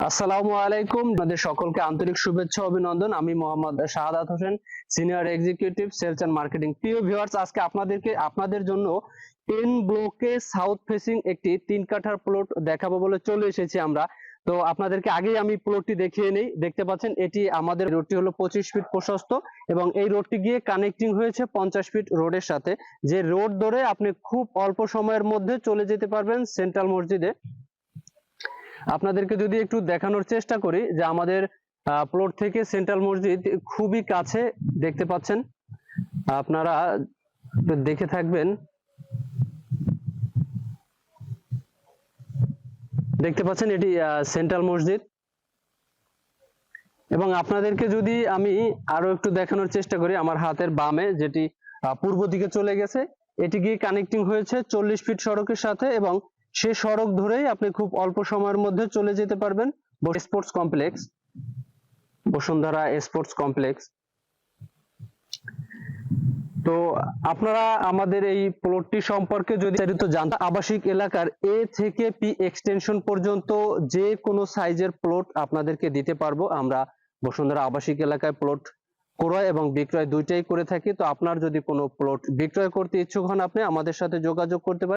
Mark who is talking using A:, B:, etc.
A: আসসালামু আলাইকুম, আপনাদের সকলকে আন্তরিক শুভেচ্ছা অভিনন্দন। আমি Mohammad Shahadat Hossain, senior executive sales and marketing. প্রিয় ভিউয়ার্স, আজকে আপনাদের জন্য 10 ব্লকে সাউথ ফেসিং একটি 3 কাঠার প্লট দেখাবো বলে চলে এসেছি আমরা। তো আপনাদেরকে আগেই আমি প্লটটি দেখিয়ে নেই। দেখতে পাচ্ছেন এটি আমাদের রোডটি হলো 25 ফিট প্রশস্ত এবং এই রোডটি গিয়ে কানেক্টিং হয়েছে 50 ফিট রোডের সাথে, যে রোড ধরে আপনি খুব অল্প সময়ের মধ্যে চলে যেতে পারবেন সেন্ট্রাল মসজিদে। আপনাদেরকে যদি একটু দেখানোর চেষ্টা করি যে আমাদের প্লট থেকে সেন্ট্রাল মসজিদ খুবই কাছে, দেখতে পাচ্ছেন, আপনারা দেখে থাকবেন। দেখতে পাচ্ছেন এটি সেন্ট্রাল মসজিদ। এবং আপনাদেরকে যদি আমি আরো একটু দেখানোর চেষ্টা করি, আমার হাতের বামে যেটি পূর্ব দিকে চলে গেছে, এটি গিয়ে কানেক্টিং হয়েছে 40 ফিট সড়কের সাথে এবং সে সড়ক ধরেই আপনি খুব অল্প সময়ের মধ্যে চলে যেতে পারবেন sports complex, Bashundhara sports complex. তো আপনারা আমাদের এই প্লটটি সম্পর্কে যদি বিস্তারিত জানতে, আবাসিক এলাকার এ থেকে পি এক্সটেনশন পর্যন্ত যে কোনো সাইজের প্লট আপনাদেরকে দিতে পারবো আমরা। বসুন্ধরা আবাসিক এলাকায় প্লট ক্রয় এবং বিক্রয় দুইটাই করে থাকি। তো আপনার যদি কোনো প্লট বিক্রয় করতে ইচ্ছুক হন, আপনি আমাদের সাথে যোগাযোগ করতে পারেন।